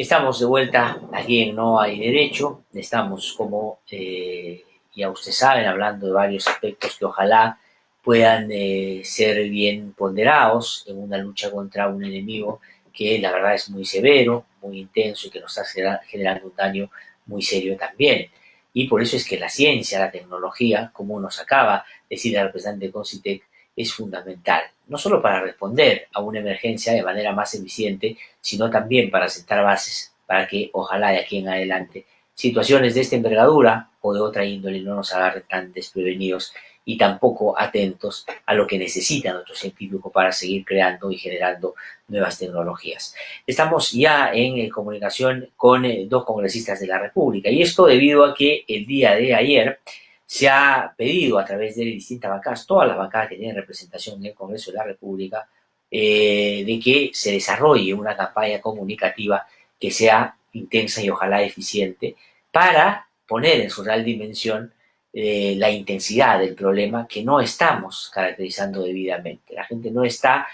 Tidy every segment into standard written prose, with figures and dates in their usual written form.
Estamos de vuelta aquí en No Hay Derecho. Estamos, como ya ustedes saben, hablando de varios aspectos que ojalá puedan ser bien ponderados en una lucha contra un enemigo que la verdad es muy severo, muy intenso y que nos está generando un daño muy serio también. Y por eso es que la ciencia, la tecnología, como nos acaba de decir el representante de Concitec, es fundamental, no solo para responder a una emergencia de manera más eficiente, sino también para sentar bases para que ojalá de aquí en adelante situaciones de esta envergadura o de otra índole no nos agarren tan desprevenidos y tampoco atentos a lo que necesita nuestro científico para seguir creando y generando nuevas tecnologías. Estamos ya en comunicación con dos congresistas de la República, y esto debido a que el día de ayer se ha pedido a través de distintas bancadas, todas las bancadas que tienen representación en el Congreso de la República, de que se desarrolle una campaña comunicativa que sea intensa y ojalá eficiente para poner en su real dimensión la intensidad del problema que no estamos caracterizando debidamente. La gente no está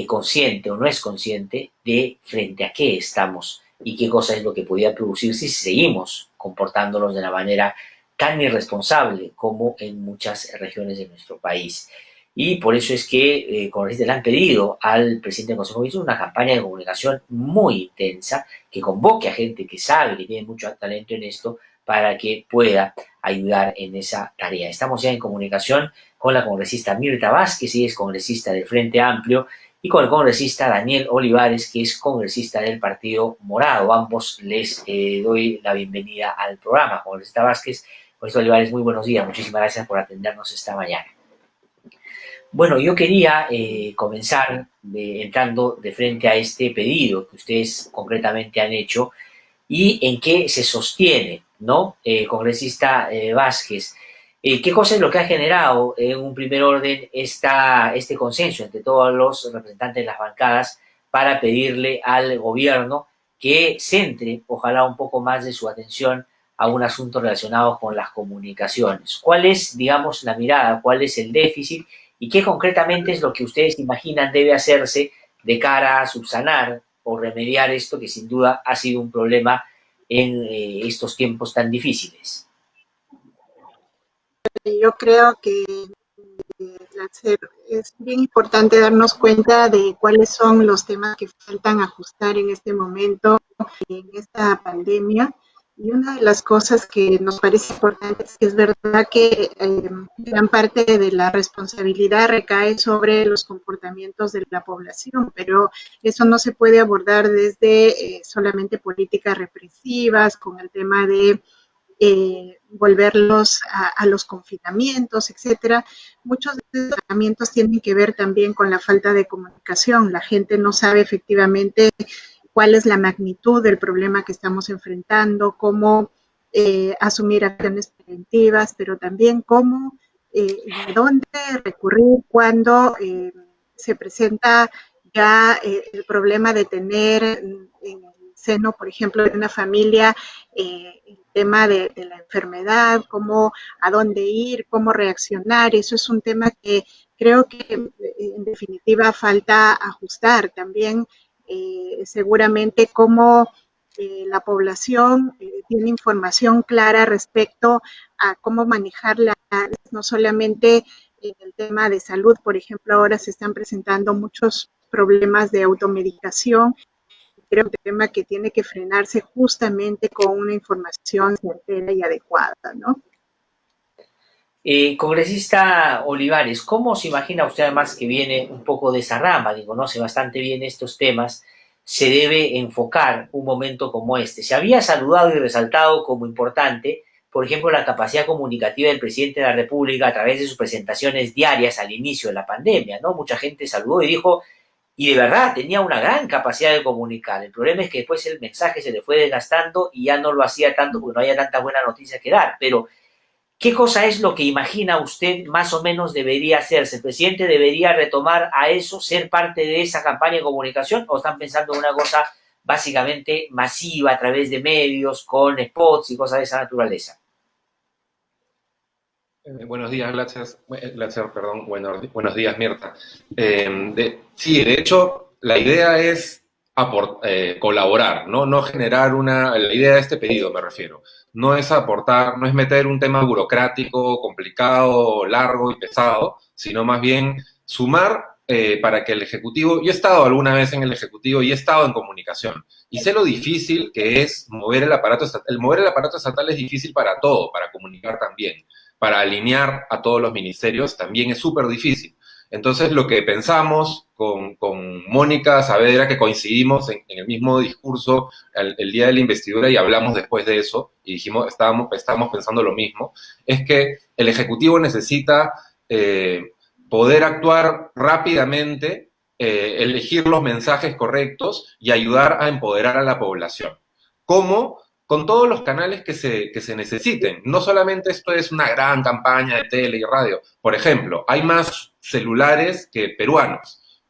consciente o no es consciente de frente a qué estamos y qué cosa es lo que podría producirse si seguimos comportándonos de la manera tan irresponsable como en muchas regiones de nuestro país. Y por eso es que congresistas le han pedido al presidente del Consejo de Ministros una campaña de comunicación muy intensa que convoque a gente que sabe, que tiene mucho talento en esto, para que pueda ayudar en esa tarea. Estamos ya en comunicación con la congresista Mirta Vázquez, ella es congresista del Frente Amplio, y con el congresista Daniel Olivares, que es congresista del Partido Morado. Ambos les doy la bienvenida al programa. Congresista Vázquez, congresista Olivares, muy buenos días. Muchísimas gracias por atendernos esta mañana. Bueno, yo quería comenzar entrando de frente a este pedido que ustedes concretamente han hecho y en qué se sostiene, ¿no? Congresista Vázquez, ¿qué cosa es lo que ha generado en un primer orden este consenso entre todos los representantes de las bancadas para pedirle al gobierno que centre, ojalá, un poco más de su atención a un asunto relacionado con las comunicaciones? ¿Cuál es, digamos, la mirada? ¿Cuál es el déficit? ¿Y qué concretamente es lo que ustedes imaginan debe hacerse de cara a subsanar o remediar esto que sin duda ha sido un problema en estos tiempos tan difíciles? Yo creo que es bien importante darnos cuenta de cuáles son los temas que faltan ajustar en este momento, en esta pandemia. Y una de las cosas que nos parece importante es que es verdad que gran parte de la responsabilidad recae sobre los comportamientos de la población, pero eso no se puede abordar desde solamente políticas represivas, con el tema de volverlos a los confinamientos, etcétera. Muchos de los confinamientos tienen que ver también con la falta de comunicación. La gente no sabe efectivamente cuál es la magnitud del problema que estamos enfrentando, cómo asumir acciones preventivas, pero también cómo de dónde recurrir cuando se presenta ya el problema de tener en el seno, por ejemplo, de una familia, el tema de la enfermedad, cómo, a dónde ir, cómo reaccionar. Eso es un tema que creo que en definitiva falta ajustar. También seguramente cómo la población tiene información clara respecto a cómo manejarla, no solamente en el tema de salud. Por ejemplo, ahora se están presentando muchos problemas de automedicación. Creo que es un tema que tiene que frenarse justamente con una información certera y adecuada, ¿no? Congresista Olivares, ¿cómo se imagina usted, además que viene un poco de esa rama, que conoce bastante bien estos temas, se debe enfocar un momento como este? Se había saludado y resaltado como importante, por ejemplo, la capacidad comunicativa del presidente de la República a través de sus presentaciones diarias al inicio de la pandemia, ¿no? Mucha gente saludó y dijo, y de verdad tenía una gran capacidad de comunicar. El problema es que después el mensaje se le fue desgastando y ya no lo hacía tanto porque no había tanta buena noticia que dar. Pero ¿qué cosa es lo que imagina usted más o menos debería hacerse? ¿El presidente debería retomar a eso, ser parte de esa campaña de comunicación, o están pensando en una cosa básicamente masiva a través de medios, con spots y cosas de esa naturaleza? Buenos días, Glacier, perdón. Buenos días, Mirta. Sí, de hecho, la idea es colaborar, ¿no? No generar la idea de este pedido, me refiero. No es aportar, no es meter un tema burocrático, complicado, largo y pesado, sino más bien sumar para que el Ejecutivo, yo he estado alguna vez en el Ejecutivo y he estado en comunicación, y sé lo difícil que es mover el aparato estatal. El mover el aparato estatal es difícil para todo, para comunicar también, para alinear a todos los ministerios también es súper difícil. Entonces, lo que pensamos con Mónica Saavedra, que coincidimos en el mismo discurso el día de la investidura y hablamos después de eso, y dijimos, estábamos pensando lo mismo, es que el Ejecutivo necesita poder actuar rápidamente, elegir los mensajes correctos y ayudar a empoderar a la población. ¿Cómo? Con todos los canales que se necesiten. No solamente esto es una gran campaña de tele y radio. Por ejemplo, hay más celulares que peruanos.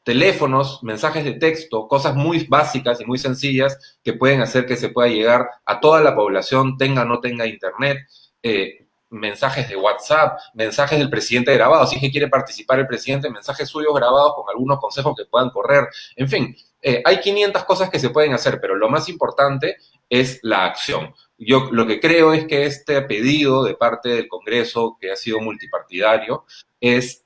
Teléfonos, mensajes de texto, cosas muy básicas y muy sencillas que pueden hacer que se pueda llegar a toda la población, tenga o no tenga internet, mensajes de WhatsApp, mensajes del presidente grabados, si es que quiere participar el presidente, mensajes suyos grabados con algunos consejos que puedan correr, en fin, hay 500 cosas que se pueden hacer, pero lo más importante es la acción. Yo lo que creo es que este pedido de parte del Congreso, que ha sido multipartidario, es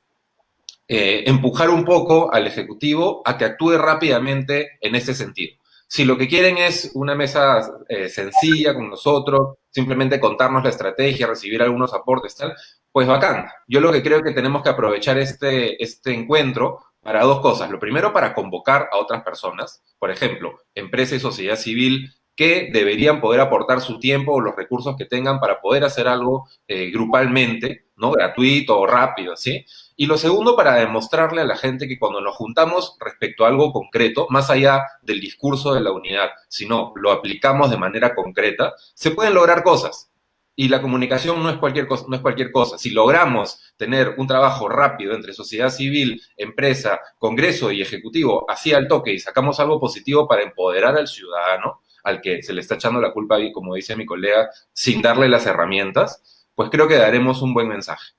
empujar un poco al Ejecutivo a que actúe rápidamente en ese sentido. Si lo que quieren es una mesa sencilla con nosotros, simplemente contarnos la estrategia, recibir algunos aportes, tal, pues bacán. Yo lo que creo que tenemos que aprovechar este encuentro para dos cosas. Lo primero, para convocar a otras personas, por ejemplo, empresa y sociedad civil, que deberían poder aportar su tiempo o los recursos que tengan para poder hacer algo grupalmente, ¿no? Gratuito o rápido, ¿sí? Y lo segundo, para demostrarle a la gente que cuando nos juntamos respecto a algo concreto, más allá del discurso de la unidad, sino lo aplicamos de manera concreta, se pueden lograr cosas. Y la comunicación no es cualquier cosa, no es cualquier cosa. Si logramos tener un trabajo rápido entre sociedad civil, empresa, Congreso y Ejecutivo, así al toque, y sacamos algo positivo para empoderar al ciudadano, al que se le está echando la culpa, y como dice mi colega, sin darle las herramientas, pues creo que daremos un buen mensaje.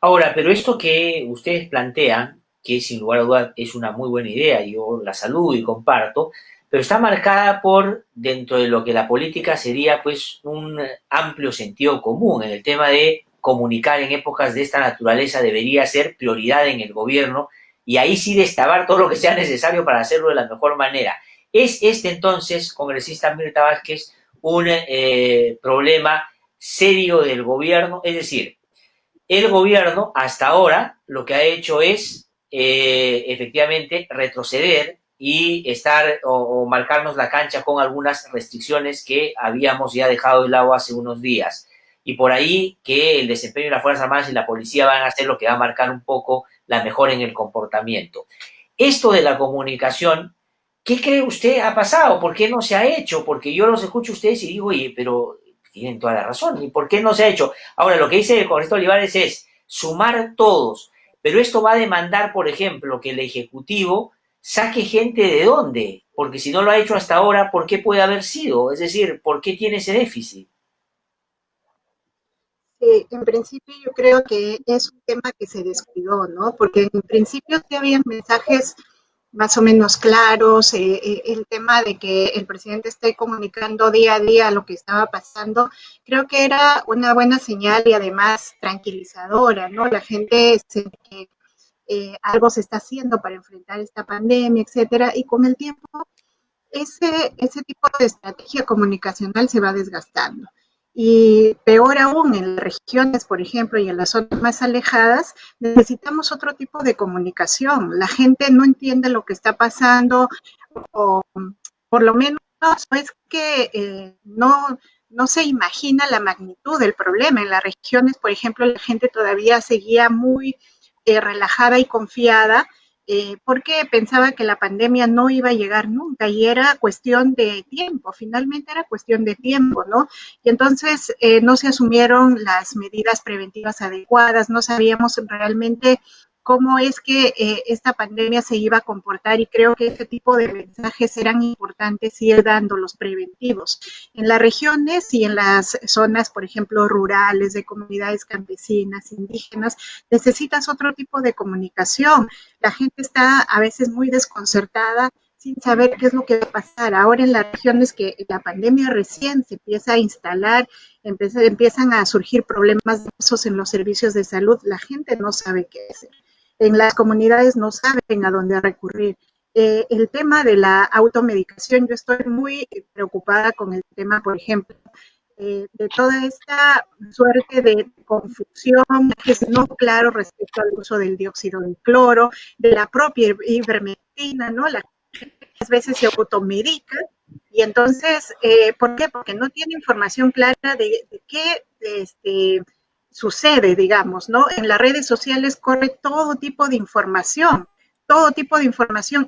Ahora, pero esto que ustedes plantean, que sin lugar a dudas es una muy buena idea, yo la saludo y comparto, pero está marcada por, dentro de lo que la política sería pues un amplio sentido común en el tema de comunicar en épocas de esta naturaleza debería ser prioridad en el gobierno y ahí sí destabar todo lo que sea necesario para hacerlo de la mejor manera. ¿Es este entonces, congresista Mirta Vázquez, un problema serio del gobierno? Es decir, el gobierno hasta ahora lo que ha hecho es efectivamente retroceder y estar o marcarnos la cancha con algunas restricciones que habíamos ya dejado de lado hace unos días. Y por ahí que el desempeño de las Fuerzas Armadas y la policía van a ser lo que va a marcar un poco la mejora en el comportamiento. Esto de la comunicación, ¿qué cree usted ha pasado? ¿Por qué no se ha hecho? Porque yo los escucho a ustedes y digo, oye, pero tienen toda la razón. ¿Y por qué no se ha hecho? Ahora, lo que dice el congresista Olivares es sumar todos, pero esto va a demandar, por ejemplo, que el Ejecutivo saque gente de dónde, porque si no lo ha hecho hasta ahora, ¿por qué puede haber sido? Es decir, ¿por qué tiene ese déficit? En principio yo creo que es un tema que se descuidó, ¿no? Porque en principio sí había mensajes más o menos claros, el tema de que el presidente esté comunicando día a día lo que estaba pasando, creo que era una buena señal y además tranquilizadora, ¿no? La gente se que algo se está haciendo para enfrentar esta pandemia, etcétera, y con el tiempo ese tipo de estrategia comunicacional se va desgastando. Y peor aún, en las regiones, por ejemplo, y en las zonas más alejadas, necesitamos otro tipo de comunicación. La gente no entiende lo que está pasando, o por lo menos es que no se imagina la magnitud del problema. En las regiones, por ejemplo, la gente todavía seguía muy relajada y confiada, porque pensaba que la pandemia no iba a llegar nunca y era cuestión de tiempo, finalmente era cuestión de tiempo, ¿no? Y entonces no se asumieron las medidas preventivas adecuadas, no sabíamos realmente cómo es que esta pandemia se iba a comportar y creo que este tipo de mensajes eran importantes ir dando los preventivos. En las regiones y en las zonas, por ejemplo, rurales, de comunidades campesinas, indígenas, necesitas otro tipo de comunicación. La gente está a veces muy desconcertada sin saber qué es lo que va a pasar. Ahora en las regiones que la pandemia recién se empieza a instalar, empiezan a surgir problemas en los servicios de salud, la gente no sabe qué hacer. En las comunidades no saben a dónde recurrir. El tema de la automedicación, yo estoy muy preocupada con el tema, por ejemplo, de toda esta suerte de confusión que es no claro respecto al uso del dióxido de cloro, de la propia ivermectina, ¿no? La gente muchas veces se automedica y entonces, ¿por qué? Porque no tiene información clara de qué sucede, digamos, ¿no? En las redes sociales corre todo tipo de información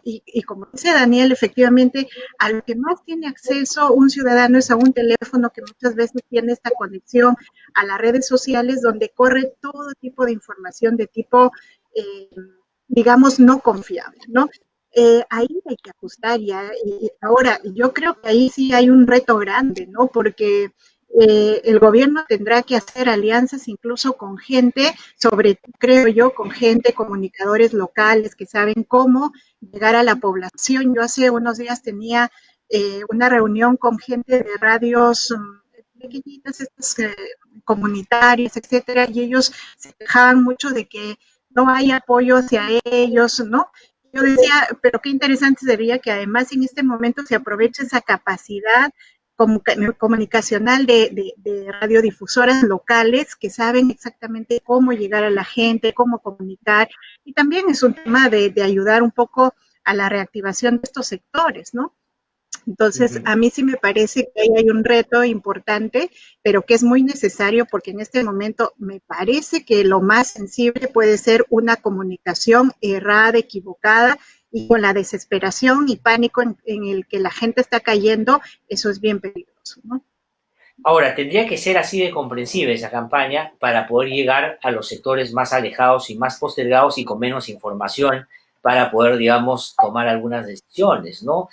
y como dice Daniel, efectivamente, a lo que más tiene acceso un ciudadano es a un teléfono que muchas veces tiene esta conexión a las redes sociales donde corre todo tipo de información de tipo, digamos, no confiable, ¿no? Ahí hay que ajustar ya. Y ahora, yo creo que ahí sí hay un reto grande, ¿no? Porque el gobierno tendrá que hacer alianzas incluso con gente, creo yo, con gente, comunicadores locales que saben cómo llegar a la población. Yo hace unos días tenía una reunión con gente de radios pequeñitas, comunitarias, etcétera, y ellos se quejaban mucho de que no hay apoyo hacia ellos, ¿no? Yo decía, pero qué interesante sería que además en este momento se aproveche esa capacidad comunicacional de radiodifusoras locales que saben exactamente cómo llegar a la gente, cómo comunicar, y también es un tema de ayudar un poco a la reactivación de estos sectores, ¿no? Entonces, a mí sí me parece que ahí hay un reto importante, pero que es muy necesario porque en este momento me parece que lo más sensible puede ser una comunicación errada, equivocada, y con la desesperación y pánico en el que la gente está cayendo, eso es bien peligroso, ¿no? Ahora, tendría que ser así de comprensiva esa campaña para poder llegar a los sectores más alejados y más postergados y con menos información para poder, digamos, tomar algunas decisiones, ¿no?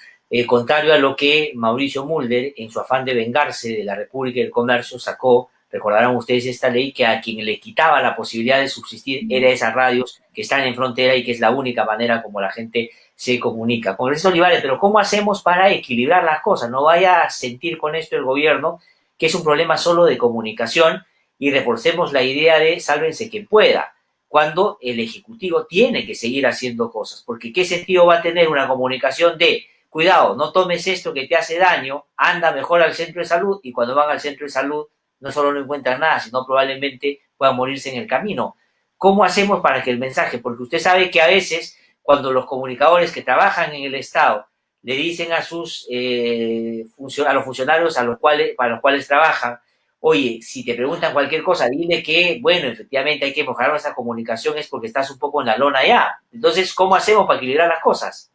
Contrario a lo que Mauricio Mulder, en su afán de vengarse de la República del Comercio, sacó, recordarán ustedes esta ley, que a quien le quitaba la posibilidad de subsistir era esas radios que están en frontera y que es la única manera como la gente se comunica. Congresista Olivares, pero ¿cómo hacemos para equilibrar las cosas? No vaya a sentir con esto el gobierno que es un problema solo de comunicación y reforcemos la idea de sálvense quien pueda, cuando el Ejecutivo tiene que seguir haciendo cosas, porque ¿qué sentido va a tener una comunicación de cuidado, no tomes esto que te hace daño, anda mejor al centro de salud, y cuando van al centro de salud no solo no encuentran nada, sino probablemente puedan morirse en el camino? ¿Cómo hacemos para que el mensaje, porque usted sabe que a veces cuando los comunicadores que trabajan en el Estado le dicen a sus a los funcionarios para los cuales trabajan, oye, si te preguntan cualquier cosa, dile que, bueno, efectivamente hay que mejorar nuestra comunicación, es porque estás un poco en la lona ya. Entonces, ¿cómo hacemos para equilibrar las cosas?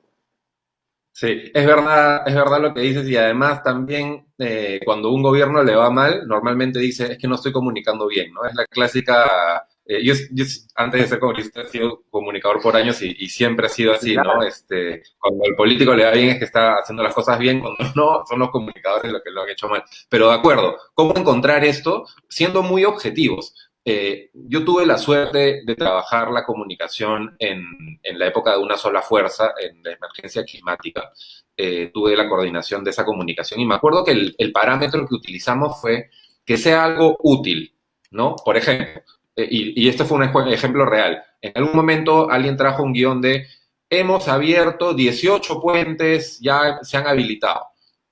Sí, es verdad lo que dices, y además también cuando un gobierno le va mal, normalmente dice, es que no estoy comunicando bien, ¿no? Es la clásica, yo antes de ser congresista he sido comunicador por años y siempre ha sido así, ¿no? Cuando el político le va bien es que está haciendo las cosas bien, cuando no, son los comunicadores los que lo han hecho mal. Pero de acuerdo, ¿cómo encontrar esto? Siendo muy objetivos. Yo tuve la suerte de trabajar la comunicación en la época de una sola fuerza, en la emergencia climática. Tuve la coordinación de esa comunicación y me acuerdo que el parámetro que utilizamos fue que sea algo útil, ¿no? Por ejemplo, y este fue un ejemplo real. En algún momento alguien trajo un guión de hemos abierto 18 puentes, ya se han habilitado.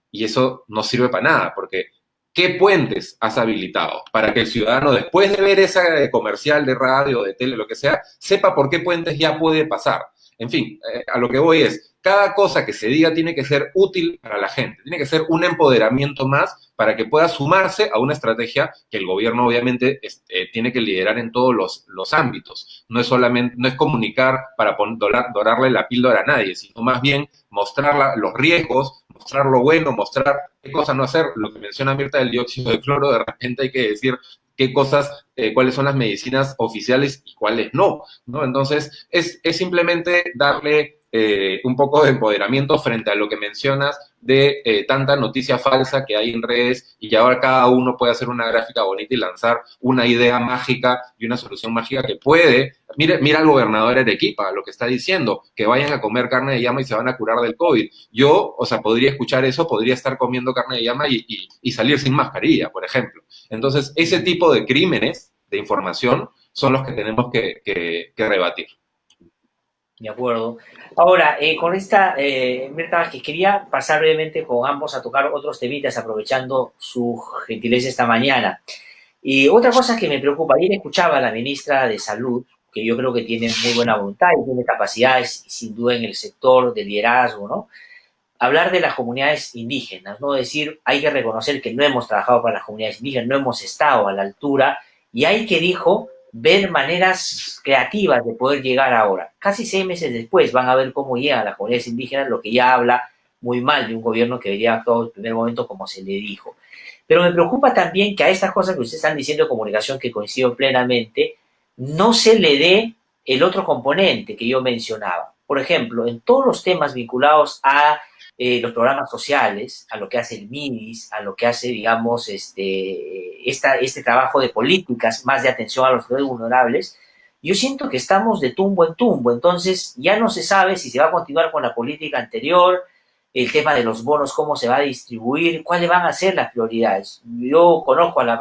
Y eso no sirve para nada, porque ¿qué puentes has habilitado? Para que el ciudadano, después de ver ese comercial de radio, de tele, lo que sea, sepa por qué puentes ya puede pasar. En fin, a lo que voy es, cada cosa que se diga tiene que ser útil para la gente, tiene que ser un empoderamiento más para que pueda sumarse a una estrategia que el gobierno obviamente tiene que liderar en todos los ámbitos. No es comunicar para dorarle la píldora a nadie, sino más bien mostrar los riesgos, mostrar lo bueno, mostrar qué cosas no hacer. Lo que menciona Mirta del dióxido de cloro, de repente hay que decir qué cosas, cuáles son las medicinas oficiales y cuáles no, ¿no? Entonces, es simplemente darle un poco de empoderamiento frente a lo que mencionas, de tanta noticia falsa que hay en redes y ahora cada uno puede hacer una gráfica bonita y lanzar una idea mágica y una solución mágica que puede. Mira al gobernador de Arequipa, lo que está diciendo, que vayan a comer carne de llama y se van a curar del COVID. Yo, o sea, podría escuchar eso, podría estar comiendo carne de llama y salir sin mascarilla, por ejemplo. Entonces, ese tipo de crímenes de información son los que tenemos que rebatir. De acuerdo. Ahora, con esta, Mirta Vázquez, quería pasar brevemente con ambos a tocar otros temitas, aprovechando su gentileza esta mañana. Y otra cosa que me preocupa, ayer escuchaba a la ministra de Salud, que yo creo que tiene muy buena voluntad y tiene capacidades, sin duda, en el sector de liderazgo, ¿no? Hablar de las comunidades indígenas, ¿no? Decir, hay que reconocer que no hemos trabajado para las comunidades indígenas, no hemos estado a la altura, y hay que, dijo, ver maneras creativas de poder llegar ahora. Casi 6 meses después van a ver cómo llegan las comunidades indígenas, lo que ya habla muy mal de un gobierno que debería actuar en el primer momento como se le dijo. Pero me preocupa también que a estas cosas que ustedes están diciendo de comunicación, que coincido plenamente, no se le dé el otro componente que yo mencionaba. Por ejemplo, en todos los temas vinculados a los programas sociales, a lo que hace el MIDIS, a lo que hace, digamos, este trabajo de políticas, más de atención a los sectores vulnerables, yo siento que estamos de tumbo en tumbo. Entonces ya no se sabe si se va a continuar con la política anterior, el tema de los bonos, cómo se va a distribuir, cuáles van a ser las prioridades. Yo conozco a la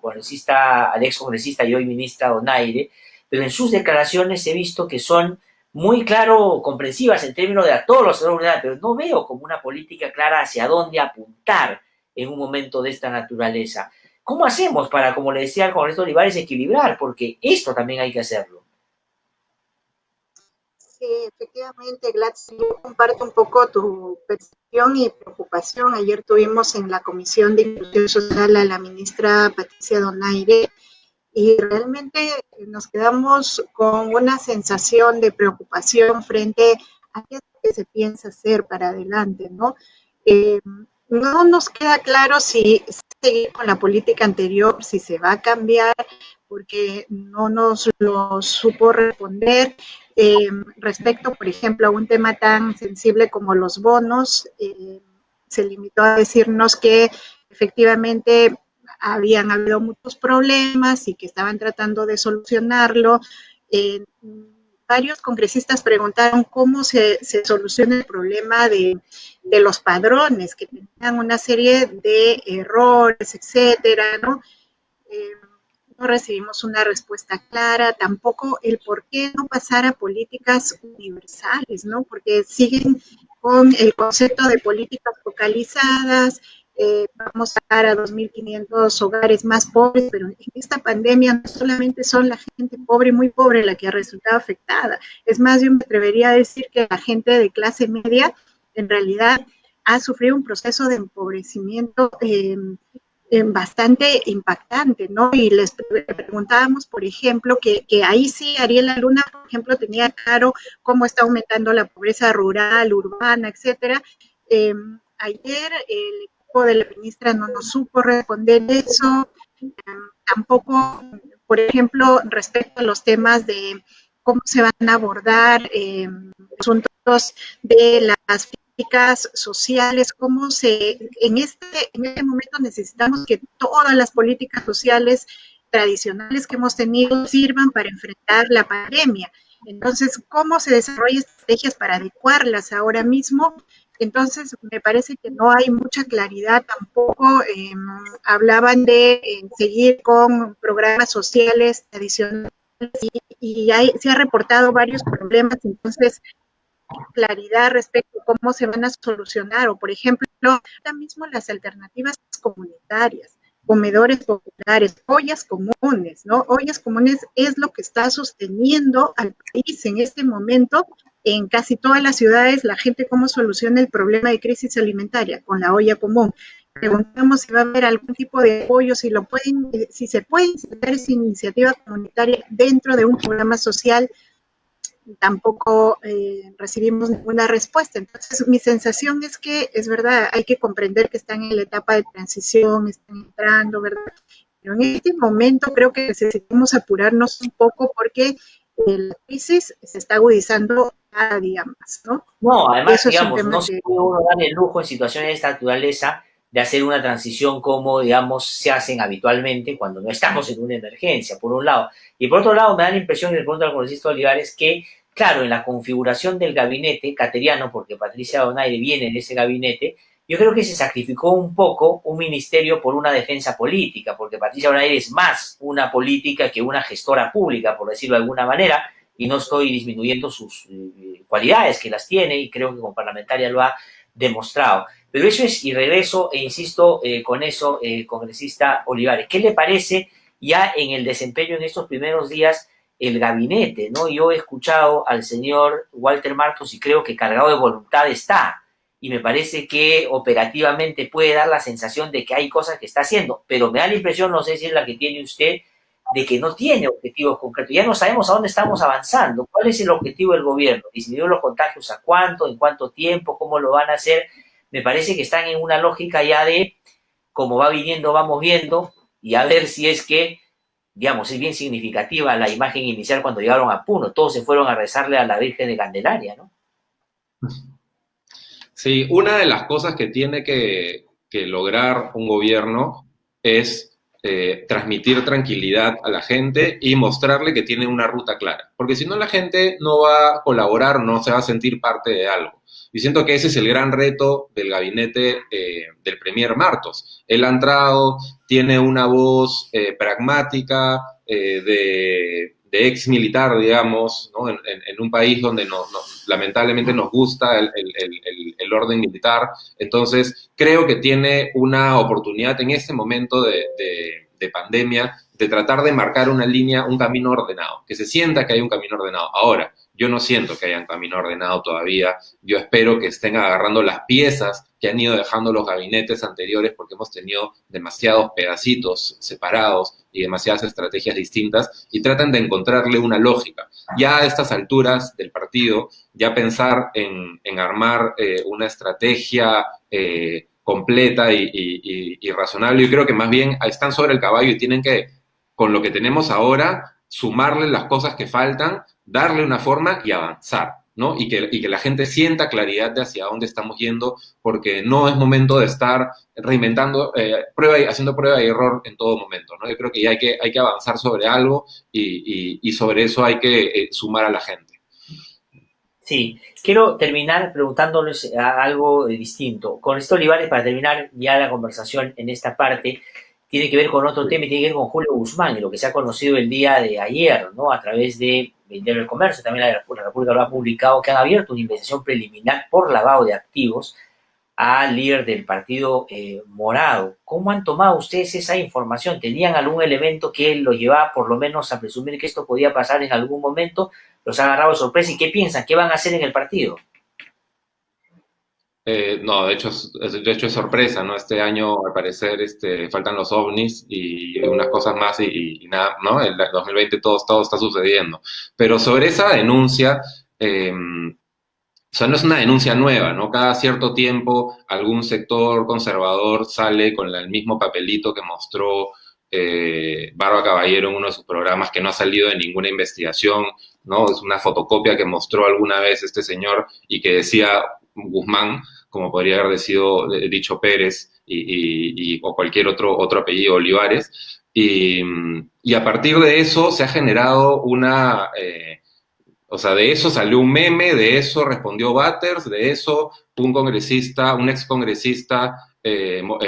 congresista, al ex congresista y hoy ministra Donaire, pero en sus declaraciones he visto que son muy claro, comprensivas en términos de a todos los sectores vulnerables, pero no veo como una política clara hacia dónde apuntar en un momento de esta naturaleza. ¿Cómo hacemos para, como le decía al congresista Olivares, equilibrar? Porque esto también hay que hacerlo. Sí, efectivamente, Gladys, yo comparto un poco tu percepción y preocupación. Ayer tuvimos en la Comisión de Inclusión Social a la ministra Patricia Donaire y realmente nos quedamos con una sensación de preocupación frente a qué es lo que se piensa hacer para adelante, ¿no? No nos queda claro si seguir con la política anterior, si se va a cambiar, porque no nos lo supo responder. Respecto, por ejemplo, a un tema tan sensible como los bonos, se limitó a decirnos que efectivamente habían habido muchos problemas y que estaban tratando de solucionarlo. Varios congresistas preguntaron cómo se soluciona el problema de los padrones, que tenían una serie de errores, etcétera, ¿no? No recibimos una respuesta clara, tampoco el por qué no pasar a políticas universales, ¿no? Porque siguen con el concepto de políticas focalizadas, vamos a dar a 2.500 hogares más pobres, pero en esta pandemia no solamente son la gente pobre, muy pobre, la que ha resultado afectada. Es más, yo me atrevería a decir que la gente de clase media en realidad ha sufrido un proceso de empobrecimiento bastante impactante, ¿no? Y les preguntábamos, por ejemplo, que ahí sí Ariela Luna, por ejemplo, tenía claro cómo está aumentando la pobreza rural, urbana, etcétera. Ayer el equipo de la ministra no nos supo responder eso, tampoco, por ejemplo, respecto a los temas de cómo se van a abordar asuntos de las políticas sociales, cómo en este momento necesitamos que todas las políticas sociales tradicionales que hemos tenido sirvan para enfrentar la pandemia. Entonces, ¿cómo se desarrollan estrategias para adecuarlas ahora mismo? Entonces, me parece que no hay mucha claridad tampoco. Hablaban de seguir con programas sociales tradicionales y se ha reportado varios problemas, entonces claridad respecto a cómo se van a solucionar, o por ejemplo, ahora mismo las alternativas comunitarias, comedores populares, ollas comunes, ¿no? Ollas comunes es lo que está sosteniendo al país en este momento. En casi todas las ciudades, la gente cómo soluciona el problema de crisis alimentaria con la olla común. Preguntamos si va a haber algún tipo de apoyo, si se puede insertar esa iniciativa comunitaria dentro de un programa social. Tampoco recibimos ninguna respuesta. Entonces, mi sensación es que, es verdad, hay que comprender que están en la etapa de transición, están entrando, ¿verdad? Pero en este momento creo que necesitamos apurarnos un poco porque la crisis se está agudizando cada día más, ¿no? No, además, Eso es un digamos, tema no se que... puede uno dar el lujo en situaciones de esta naturaleza de hacer una transición como, digamos, se hacen habitualmente cuando no estamos en una emergencia, por un lado. Y por otro lado, me da la impresión, y le pregunto al congresista Olivares, que, claro, en la configuración del gabinete cateriano, porque Patricia Donaire viene de ese gabinete, yo creo que se sacrificó un poco un ministerio por una defensa política, porque Patricia Donaire es más una política que una gestora pública, por decirlo de alguna manera, y no estoy disminuyendo sus cualidades, que las tiene, y creo que como parlamentaria lo ha demostrado. Pero eso es, y regreso e insisto con eso, congresista Olivares, ¿qué le parece ya en el desempeño en estos primeros días el gabinete, ¿no? Yo he escuchado al señor Walter Martos y creo que cargado de voluntad está, y me parece que operativamente puede dar la sensación de que hay cosas que está haciendo, pero me da la impresión, no sé si es la que tiene usted, de que no tiene objetivos concretos. Ya no sabemos a dónde estamos avanzando. ¿Cuál es el objetivo del gobierno? ¿Disminuir los contagios a cuánto? ¿En cuánto tiempo? ¿Cómo lo van a hacer? Me parece que están en una lógica ya de cómo va viniendo, vamos viendo, y a ver si es que, digamos, es bien significativa la imagen inicial cuando llegaron a Puno. Todos se fueron a rezarle a la Virgen de Candelaria, ¿no? Sí, una de las cosas que tiene que lograr un gobierno es transmitir tranquilidad a la gente y mostrarle que tiene una ruta clara. Porque si no, la gente no va a colaborar, no se va a sentir parte de algo. Y siento que ese es el gran reto del gabinete del Premier Martos. Él ha entrado, tiene una voz pragmática de ex militar, digamos, ¿no? En un país donde lamentablemente nos gusta el orden militar. Entonces, creo que tiene una oportunidad en este momento de pandemia de tratar de marcar una línea, un camino ordenado, que se sienta que hay un camino ordenado. Ahora, yo no siento que haya un camino ordenado todavía. Yo espero que estén agarrando las piezas que han ido dejando los gabinetes anteriores, porque hemos tenido demasiados pedacitos separados y demasiadas estrategias distintas, y tratan de encontrarle una lógica. Ya a estas alturas del partido, ya pensar en armar una estrategia completa y razonable, yo creo que más bien están sobre el caballo y tienen que, con lo que tenemos ahora, sumarle las cosas que faltan, darle una forma y avanzar, ¿no? Y que la gente sienta claridad de hacia dónde estamos yendo, porque no es momento de estar reinventando, haciendo prueba y error en todo momento, ¿no? Yo creo que ya hay que avanzar sobre algo y sobre eso hay que sumar a la gente. Sí, quiero terminar preguntándoles algo distinto. Con esto, Olivares, para terminar ya la conversación en esta parte, tiene que ver con otro tema y tiene que ver con Julio Guzmán y lo que se ha conocido el día de ayer, ¿no? A través de Diario del Comercio, también la República lo ha publicado, que han abierto una investigación preliminar por lavado de activos al líder del partido Morado. ¿Cómo han tomado ustedes esa información? ¿Tenían algún elemento que lo llevaba por lo menos a presumir que esto podía pasar en algún momento? ¿Los ha agarrado de sorpresa? ¿Y qué piensan? ¿Qué van a hacer en el partido? No, de hecho es sorpresa, ¿no? Este año, al parecer, faltan los ovnis y unas cosas más y nada, ¿no? En el 2020 todo está sucediendo. Pero sobre esa denuncia, o sea, no es una denuncia nueva, ¿no? Cada cierto tiempo algún sector conservador sale con el mismo papelito que mostró Barba Caballero en uno de sus programas, que no ha salido de ninguna investigación, ¿no? Es una fotocopia que mostró alguna vez este señor y que decía Guzmán, como podría haber dicho Pérez o cualquier otro apellido, Olivares. Y a partir de eso se ha generado o sea, de eso salió un meme, de eso respondió Batters, de eso un ex congresista,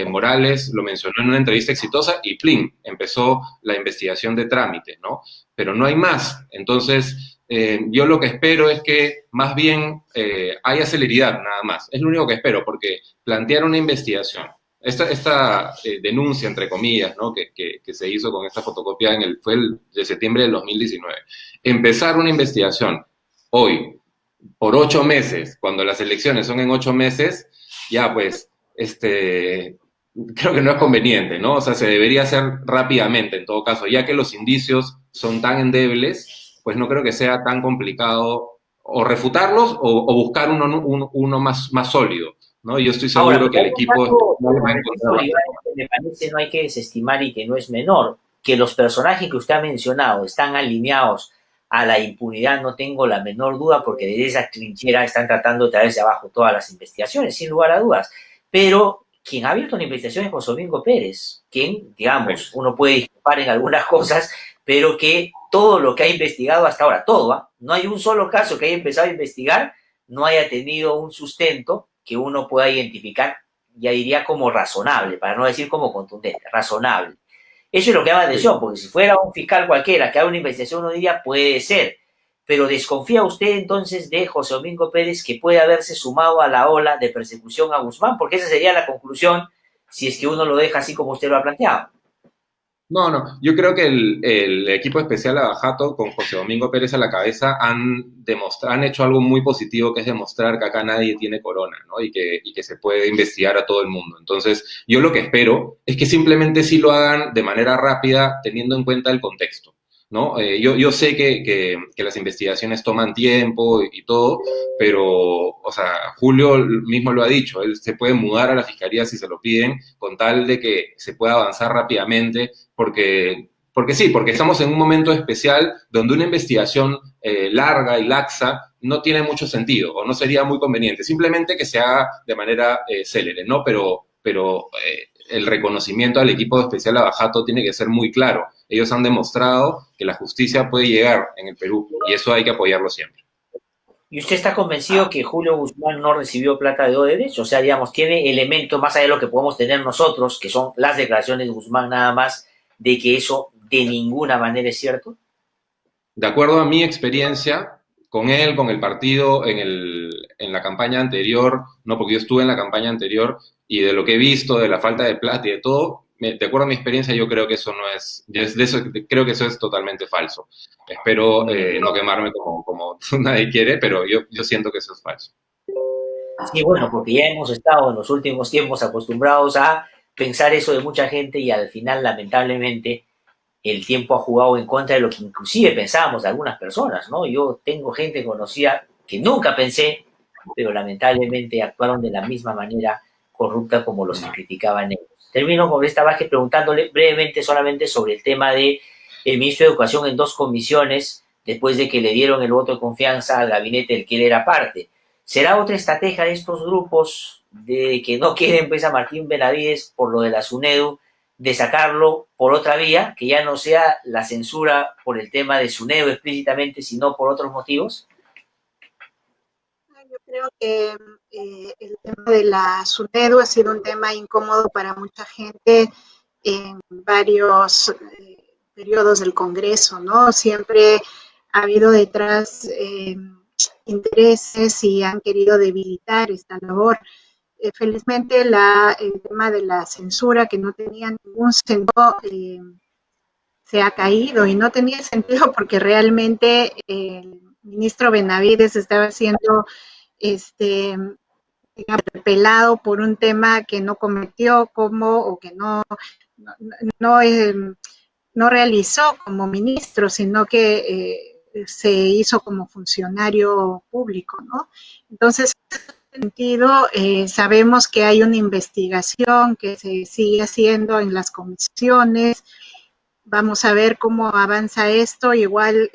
Morales, lo mencionó en una entrevista exitosa y ¡plin! Empezó la investigación de trámite, ¿no? Pero no hay más. Entonces, yo lo que espero es que más bien haya celeridad, nada más. Es lo único que espero, porque plantear una investigación, esta denuncia, entre comillas, ¿no? que se hizo con esta fotocopia fue el de septiembre del 2019. Empezar una investigación hoy, por 8 meses, cuando las elecciones son en 8 meses, ya pues, creo que no es conveniente, ¿no? O sea, se debería hacer rápidamente, en todo caso, ya que los indicios son tan endebles, pues no creo que sea tan complicado o refutarlos o buscar uno más sólido, ¿no? Yo estoy seguro Ahora, que el equipo no va a encontrar. me parece no hay que desestimar y que no es menor, que los personajes que usted ha mencionado están alineados a la impunidad no tengo la menor duda, porque desde esa trinchera están tratando de traerse abajo todas las investigaciones, sin lugar a dudas. Pero quien ha abierto una investigación es José Domingo Pérez, quien, digamos, uno puede disculpar en algunas cosas, pero que todo lo que ha investigado hasta ahora, todo, no hay un solo caso que haya empezado a investigar, no haya tenido un sustento que uno pueda identificar, ya diría como razonable, para no decir como contundente, razonable. Eso es lo que llama la atención, porque si fuera un fiscal cualquiera que haga una investigación, uno diría, puede ser. Pero ¿desconfía usted entonces de José Domingo Pérez que puede haberse sumado a la ola de persecución a Guzmán? Porque esa sería la conclusión si es que uno lo deja así como usted lo ha planteado. No, yo creo que el equipo especial Lavajato, con José Domingo Pérez a la cabeza, han hecho algo muy positivo, que es demostrar que acá nadie tiene corona, ¿no? Y que se puede investigar a todo el mundo. Entonces, yo lo que espero es que simplemente sí lo hagan de manera rápida, teniendo en cuenta el contexto, ¿no? Yo sé que las investigaciones toman tiempo y todo, pero, o sea, Julio mismo lo ha dicho, él se puede mudar a la fiscalía si se lo piden, con tal de que se pueda avanzar rápidamente, porque sí, porque estamos en un momento especial donde una investigación larga y laxa no tiene mucho sentido, o no sería muy conveniente, simplemente que se haga de manera célere, ¿no? Pero el reconocimiento al equipo especial Lavajato tiene que ser muy claro. Ellos han demostrado que la justicia puede llegar en el Perú, y eso hay que apoyarlo siempre. ¿Y usted está convencido que Julio Guzmán no recibió plata de Odebrecht? O sea, digamos, tiene elementos más allá de lo que podemos tener nosotros, que son las declaraciones de Guzmán nada más, de que eso de ninguna manera es cierto. De acuerdo a mi experiencia con él, con el partido, en la campaña anterior, no, porque yo estuve en la campaña anterior, y de lo que he visto, de la falta de plata y de todo, de acuerdo a mi experiencia, yo creo que eso no es, creo que eso es totalmente falso. Espero no quemarme como nadie quiere, pero yo siento que eso es falso. Sí, bueno, porque ya hemos estado en los últimos tiempos acostumbrados a pensar eso de mucha gente, y al final, lamentablemente, el tiempo ha jugado en contra de lo que inclusive pensábamos de algunas personas, ¿no? Yo tengo gente conocida que nunca pensé, pero lamentablemente actuaron de la misma manera corrupta como los que criticaban ellos. Termino con esta Vázquez preguntándole brevemente solamente sobre el tema de el ministro de Educación en 2 comisiones, después de que le dieron el voto de confianza al gabinete del que él era parte. ¿Será otra estrategia de estos grupos de que no quieren pues a Martín Benavides por lo de la SUNEDU, de sacarlo por otra vía, que ya no sea la censura por el tema de SUNEDU explícitamente, sino por otros motivos? Yo creo que el tema de la SUNEDU ha sido un tema incómodo para mucha gente en varios periodos del Congreso, ¿no? Siempre ha habido detrás intereses y han querido debilitar esta labor. Felizmente el tema de la censura, que no tenía ningún sentido, se ha caído, y no tenía sentido porque realmente el ministro Benavides estaba haciendo pelado por un tema que no cometió o que no realizó como ministro, sino que se hizo como funcionario público, ¿no? Entonces, en ese sentido, sabemos que hay una investigación que se sigue haciendo en las comisiones. Vamos a ver cómo avanza esto. Igual,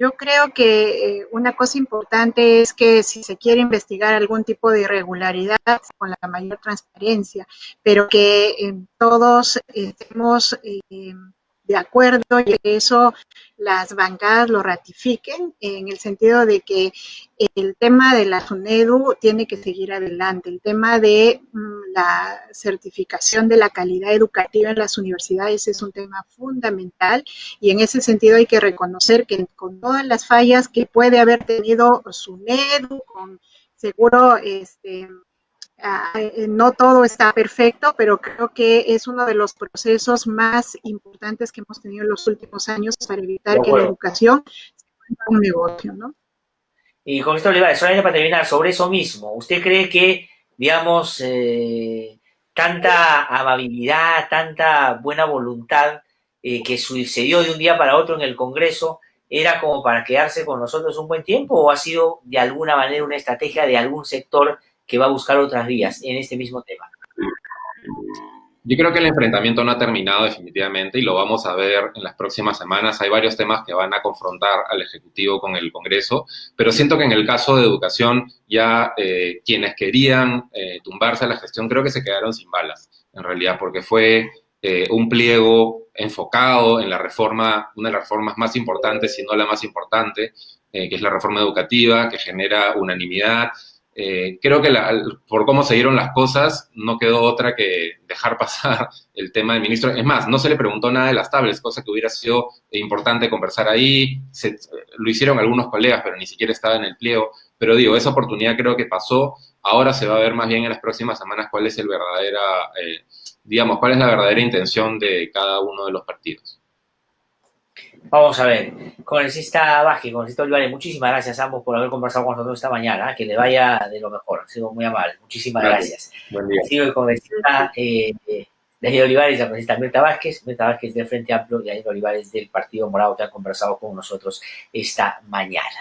yo creo que una cosa importante es que si se quiere investigar algún tipo de irregularidad, con la mayor transparencia, pero que todos estemos de acuerdo y que eso las bancadas lo ratifiquen, en el sentido de que el tema de la SUNEDU tiene que seguir adelante. El tema de la certificación de la calidad educativa en las universidades es un tema fundamental, y en ese sentido hay que reconocer que con todas las fallas que puede haber tenido SUNEDU, con seguro no todo está perfecto, pero creo que es uno de los procesos más importantes que hemos tenido en los últimos años para evitar que la educación sea un negocio, ¿no? Y con esto, Olivares, solamente para terminar, sobre eso mismo, ¿usted cree que, digamos, tanta amabilidad, tanta buena voluntad que sucedió de un día para otro en el Congreso era como para quedarse con nosotros un buen tiempo, o ha sido de alguna manera una estrategia de algún sector que va a buscar otras vías en este mismo tema? Yo creo que el enfrentamiento no ha terminado definitivamente y lo vamos a ver en las próximas semanas. Hay varios temas que van a confrontar al Ejecutivo con el Congreso, pero siento que en el caso de educación ya quienes querían tumbarse a la gestión creo que se quedaron sin balas, en realidad, porque fue un pliego enfocado en la reforma, una de las reformas más importantes, si no la más importante, que es la reforma educativa, que genera unanimidad. Creo que por cómo se dieron las cosas, no quedó otra que dejar pasar el tema del ministro. Es más, no se le preguntó nada de las tablets, cosa que hubiera sido importante conversar ahí. Lo hicieron algunos colegas, pero ni siquiera estaba en el pliego. Pero digo, esa oportunidad creo que pasó. Ahora se va a ver más bien en las próximas semanas cuál es cuál es la verdadera intención de cada uno de los partidos. Vamos a ver, congresista Vázquez, congresista Olivares, muchísimas gracias a ambos por haber conversado con nosotros esta mañana, que le vaya de lo mejor, ha sido muy amable, muchísimas gracias. Buen día. Ha sido el congresista Daniel Olivares, la congresista Mirta Vázquez del Frente Amplio y Daniel Olivares del Partido Morado, que han conversado con nosotros esta mañana.